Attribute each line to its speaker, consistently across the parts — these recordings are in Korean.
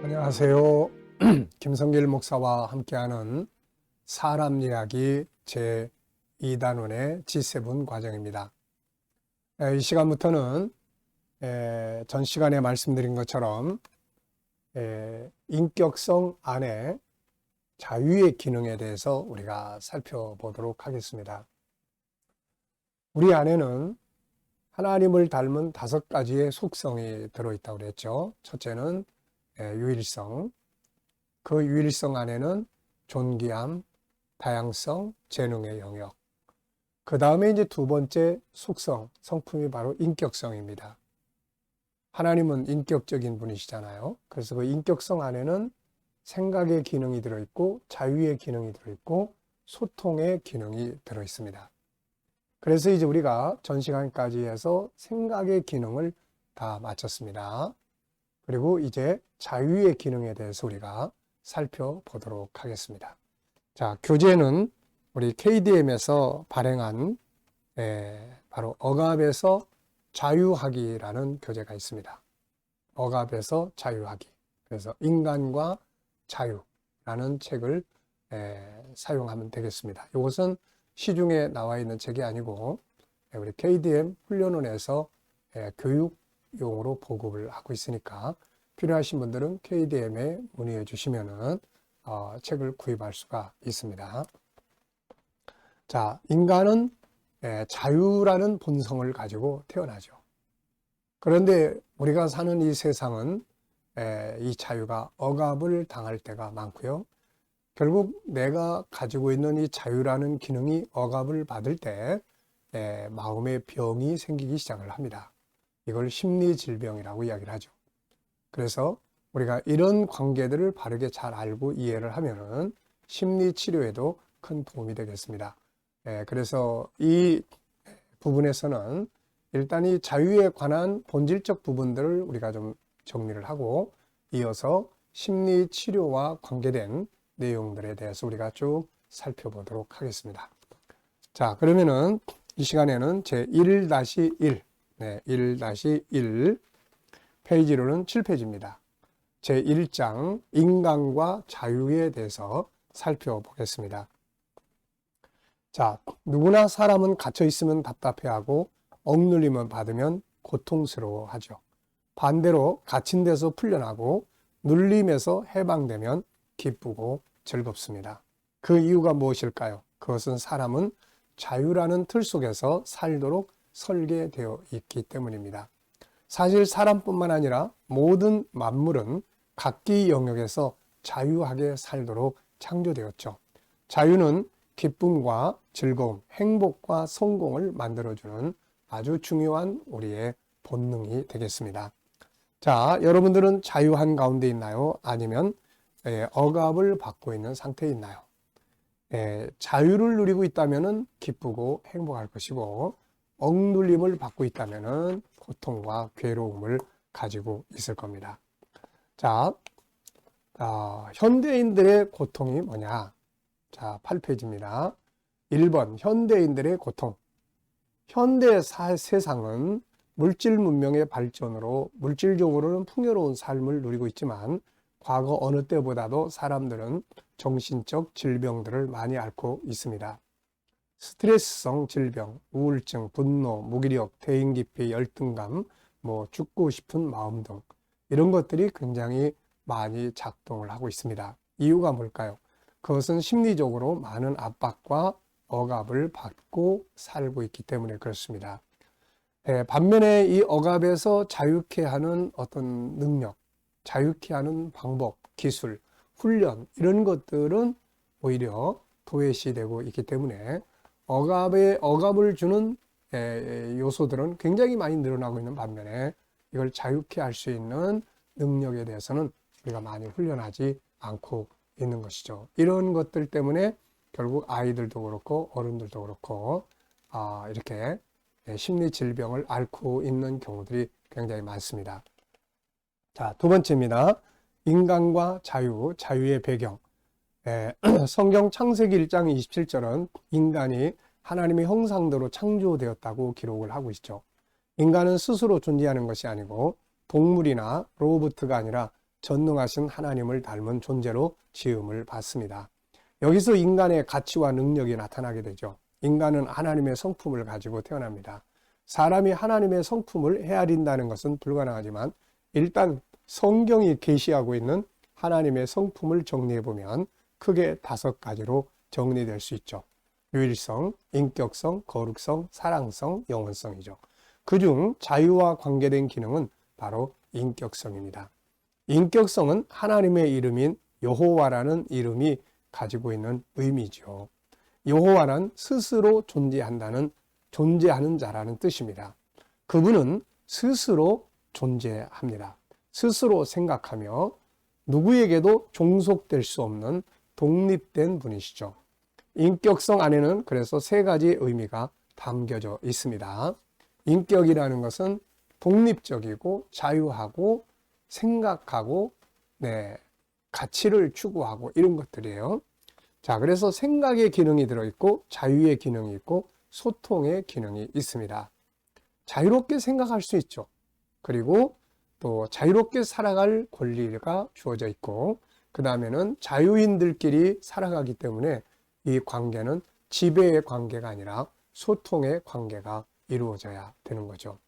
Speaker 1: 안녕하세요. 김성길 목사와 함께하는 사람 이야기 제2단원의 G7 과정입니다. 이 시간부터는 전 시간에 말씀드린 것처럼 인격성 안에 자유의 기능에 대해서 우리가 살펴보도록 하겠습니다. 우리 안에는 하나님을 닮은 5가지의 속성이 들어있다고 그랬죠. 첫째는 유일성, 그 유일성 안에는 존귀함, 다양성, 재능의 영역. 그 다음에 이제 두 번째 속성, 성품이 바로 인격성입니다. 하나님은 인격적인 분이시잖아요. 그래서 그 인격성 안에는 생각의 기능이 들어있고, 자유의 기능이 들어있고, 소통의 기능이 들어있습니다. 그래서 이제 우리가 전 시간까지 해서 생각의 기능을 다 마쳤습니다. 그리고 이제 자유의 기능에 대해서 우리가 살펴보도록 하겠습니다. 자, 교재는 우리 KDM에서 발행한 바로 억압에서 자유하기라는 교재가 있습니다. 억압에서 자유하기. 그래서 인간과 자유라는 책을 사용하면 되겠습니다. 이것은 시중에 나와 있는 책이 아니고 우리 KDM 훈련원에서 교육용으로 보급을 하고 있으니까 필요하신 분들은 KDM에 문의해 주시면은 책을 구입할 수가 있습니다. 자, 인간은 자유라는 본성을 가지고 태어나죠. 그런데 우리가 사는 이 세상은 이 자유가 억압을 당할 때가 많고요. 결국 내가 가지고 있는 이 자유라는 기능이 억압을 받을 때 마음의 병이 생기기 시작을 합니다. 이걸 심리질병이라고 이야기를 하죠. 그래서 우리가 이런 관계들을 바르게 잘 알고 이해를 하면은 심리치료에도 큰 도움이 되겠습니다. 그래서 이 부분에서는 일단 이 자유에 관한 본질적 부분들을 우리가 좀 정리를 하고 이어서 심리치료와 관계된 내용들에 대해서 우리가 쭉 살펴보도록 하겠습니다. 자, 그러면은 이 시간에는 제 1-1, 1-1 페이지로는 7페이지입니다. 제 1장 인간과 자유에 대해서 살펴보겠습니다. 자, 누구나 사람은 갇혀 있으면 답답해하고 억눌림을 받으면 고통스러워하죠. 반대로 갇힌 데서 풀려나고 눌림에서 해방되면 기쁘고 즐겁습니다. 그 이유가 무엇일까요? 그것은 사람은 자유라는 틀 속에서 살도록 설계되어 있기 때문입니다. 사실 사람뿐만 아니라 모든 만물은 각기 영역에서 자유하게 살도록 창조되었죠. 자유는 기쁨과 즐거움, 행복과 성공을 만들어주는 아주 중요한 우리의 본능이 되겠습니다. 자, 여러분들은 자유한 가운데 있나요? 아니면 억압을 받고 있는 상태에 있나요? 자유를 누리고 있다면 기쁘고 행복할 것이고 억눌림을 받고 있다면 고통과 괴로움을 가지고 있을 겁니다. 자, 현대인들의 고통이 뭐냐? 자, 8페이지입니다. 1번 현대인들의 고통. 현대 세상은 물질 문명의 발전으로 물질적으로는 풍요로운 삶을 누리고 있지만 과거 어느 때보다도 사람들은 정신적 질병들을 많이 앓고 있습니다. 스트레스성 질병, 우울증, 분노, 무기력, 대인기피, 열등감, 죽고 싶은 마음 등 이런 것들이 굉장히 많이 작동을 하고 있습니다. 이유가 뭘까요? 그것은 심리적으로 많은 압박과 억압을 받고 살고 있기 때문에 그렇습니다. 반면에 이 억압에서 자유케 하는 어떤 능력, 자유케 하는 방법, 기술, 훈련 이런 것들은 오히려 도외시되고 있기 때문에 억압을 주는 요소들은 굉장히 많이 늘어나고 있는 반면에 이걸 자유케 할 수 있는 능력에 대해서는 우리가 많이 훈련하지 않고 있는 것이죠. 이런 것들 때문에 결국 아이들도 그렇고 어른들도 그렇고 이렇게 심리 질병을 앓고 있는 경우들이 굉장히 많습니다. 자, 두 번째입니다. 인간과 자유, 자유의 배경. 성경 창세기 1장 27절은 인간이 하나님의 형상대로 창조되었다고 기록을 하고 있죠. 인간은 스스로 존재하는 것이 아니고 동물이나 로봇가 아니라 전능하신 하나님을 닮은 존재로 지음을 받습니다. 여기서 인간의 가치와 능력이 나타나게 되죠. 인간은 하나님의 성품을 가지고 태어납니다. 사람이 하나님의 성품을 헤아린다는 것은 불가능하지만 일단 성경이 계시하고 있는 하나님의 성품을 정리해보면 크게 5가지로 정리될 수 있죠. 유일성, 인격성, 거룩성, 사랑성, 영원성이죠. 그중 자유와 관계된 기능은 바로 인격성입니다. 인격성은 하나님의 이름인 여호와라는 이름이 가지고 있는 의미죠. 여호와는 스스로 존재하는 자라는 뜻입니다. 그분은 스스로 존재합니다. 스스로 생각하며 누구에게도 종속될 수 없는 독립된 분이시죠. 인격성 안에는 그래서 3가지 의미가 담겨져 있습니다. 인격이라는 것은 독립적이고 자유하고 생각하고 가치를 추구하고 이런 것들이에요. 자, 그래서 생각의 기능이 들어있고 자유의 기능이 있고 소통의 기능이 있습니다. 자유롭게 생각할 수 있죠. 그리고 또 자유롭게 살아갈 권리가 주어져 있고 그 다음에는 자유인들끼리 살아가기 때문에 이 관계는 지배의 관계가 아니라 소통의 관계가 이루어져야 되는 거죠.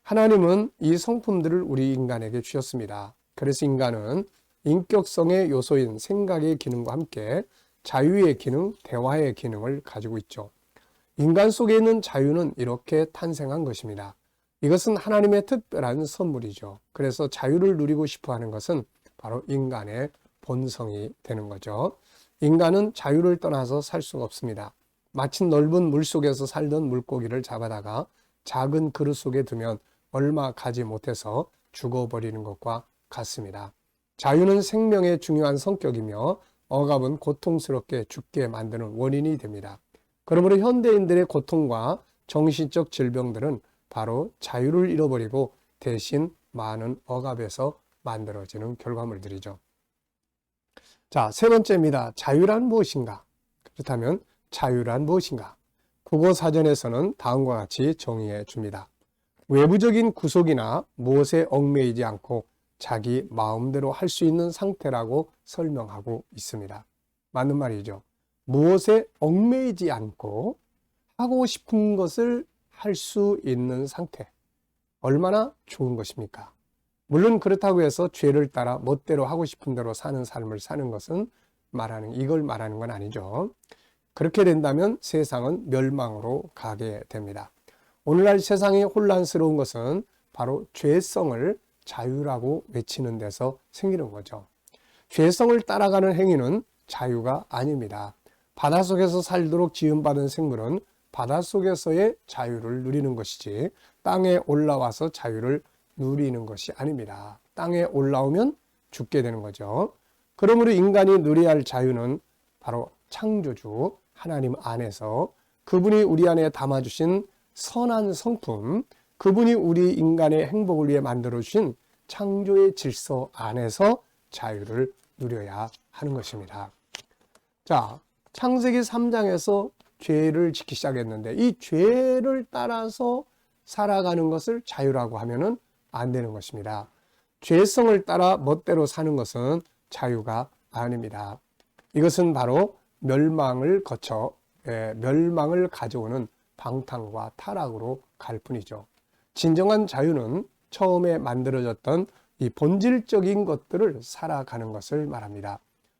Speaker 1: 하나님은 이 성품들을 우리 인간에게 주셨습니다. 그래서 인간은 인격성의 요소인 생각의 기능과 함께 자유의 기능, 대화의 기능을 가지고 있죠. 인간 속에 있는 자유는 이렇게 탄생한 것입니다. 이것은 하나님의 특별한 선물이죠. 그래서 자유를 누리고 싶어 하는 것은 바로 인간의 본성이 되는 거죠. 인간은 자유를 떠나서 살 수가 없습니다. 마치 넓은 물속에서 살던 물고기를 잡아다가 작은 그릇 속에 두면 얼마 가지 못해서 죽어버리는 것과 같습니다. 자유는 생명의 중요한 성격이며 억압은 고통스럽게 죽게 만드는 원인이 됩니다. 그러므로 현대인들의 고통과 정신적 질병들은 바로 자유를 잃어버리고 대신 많은 억압에서 만들어지는 결과물들이죠. 자, 3번째입니다. 자유란 무엇인가? 그렇다면 자유란 무엇인가? 국어사전에서는 다음과 같이 정의해 줍니다. 외부적인 구속이나 무엇에 얽매이지 않고 자기 마음대로 할 수 있는 상태라고 설명하고 있습니다. 맞는 말이죠. 무엇에 얽매이지 않고 하고 싶은 것을 할 수 있는 상태. 얼마나 좋은 것입니까? 물론 그렇다고 해서 죄를 따라 멋대로 하고 싶은 대로 사는 삶을 사는 것은 이걸 말하는 건 아니죠. 그렇게 된다면 세상은 멸망으로 가게 됩니다. 오늘날 세상이 혼란스러운 것은 바로 죄성을 자유라고 외치는 데서 생기는 거죠. 죄성을 따라가는 행위는 자유가 아닙니다. 바닷속에서 살도록 지음받은 생물은 바닷속에서의 자유를 누리는 것이지 땅에 올라와서 자유를 누리는 것이 아닙니다. 땅에 올라오면 죽게 되는 거죠. 그러므로 인간이 누려야 할 자유는 바로 창조주 하나님 안에서 그분이 우리 안에 담아주신 선한 성품, 그분이 우리 인간의 행복을 위해 만들어주신 창조의 질서 안에서 자유를 누려야 하는 것입니다. 자, 창세기 3장에서 죄를 짓기 시작했는데 이 죄를 따라서 살아가는 것을 자유라고 하면은 안 되는 것입니다. 죄성을 따라 멋대로 사는 것은 자유가 아닙니다. 이것은 바로 멸망을 가져오는 방탕과 타락으로 갈 뿐이죠. 진정한 자유는 처음에 만들어졌던 이 본질적인 것들을 살아가는 것을 말합니다.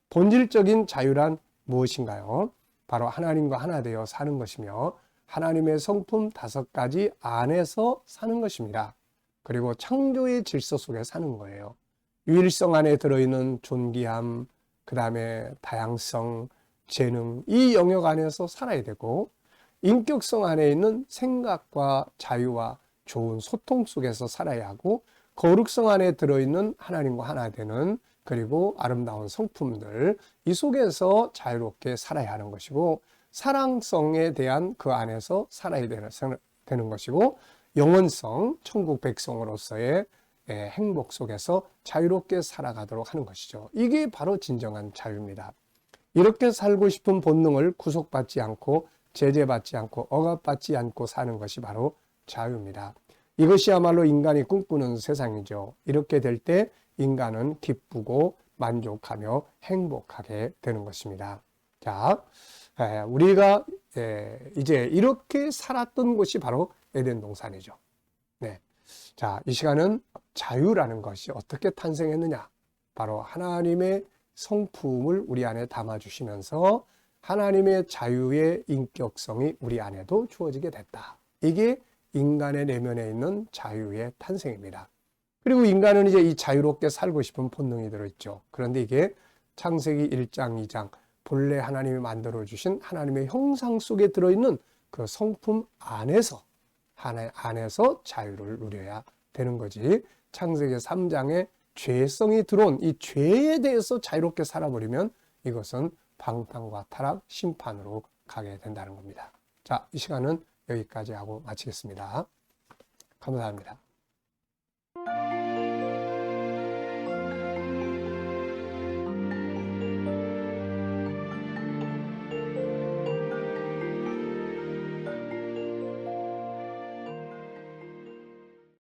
Speaker 1: 본질적인 자유란 무엇인가요? 바로 하나님과 하나 되어 사는 것이며 하나님의 성품 5가지 안에서 사는 것입니다. 그리고 창조의 질서 속에 사는 거예요. 유일성 안에 들어있는 존귀함, 그 다음에 다양성, 재능, 이 영역 안에서 살아야 되고 인격성 안에 있는 생각과 자유와 좋은 소통 속에서 살아야 하고 거룩성 안에 들어있는 하나님과 하나 되는 그리고 아름다운 성품들 이 속에서 자유롭게 살아야 하는 것이고 사랑성에 대한 그 안에서 살아야 되는 것이고 영원성, 천국 백성으로서의 행복 속에서 자유롭게 살아가도록 하는 것이죠. 이게 바로 진정한 자유입니다. 이렇게 살고 싶은 본능을 구속받지 않고 제재받지 않고 억압받지 않고 사는 것이 바로 자유입니다. 이것이야말로 인간이 꿈꾸는 세상이죠. 이렇게 될 때 인간은 기쁘고 만족하며 행복하게 되는 것입니다. 자, 우리가 이제 이렇게 살았던 곳이 바로 에덴 동산이죠. 네. 자, 이 시간은 자유라는 것이 어떻게 탄생했느냐? 바로 하나님의 성품을 우리 안에 담아주시면서 하나님의 자유의 인격성이 우리 안에도 주어지게 됐다. 이게 인간의 내면에 있는 자유의 탄생입니다. 그리고 인간은 이제 이 자유롭게 살고 싶은 본능이 들어있죠. 그런데 이게 창세기 1장, 2장 본래 하나님이 만들어주신 하나님의 형상 속에 들어있는 그 성품 안에서 자유를 누려야 되는 거지. 창세기 3장에 죄성이 들어온 이 죄에 대해서 자유롭게 살아버리면 이것은 방탕과 타락, 심판으로 가게 된다는 겁니다. 자, 이 시간은 여기까지 하고 마치겠습니다. 감사합니다.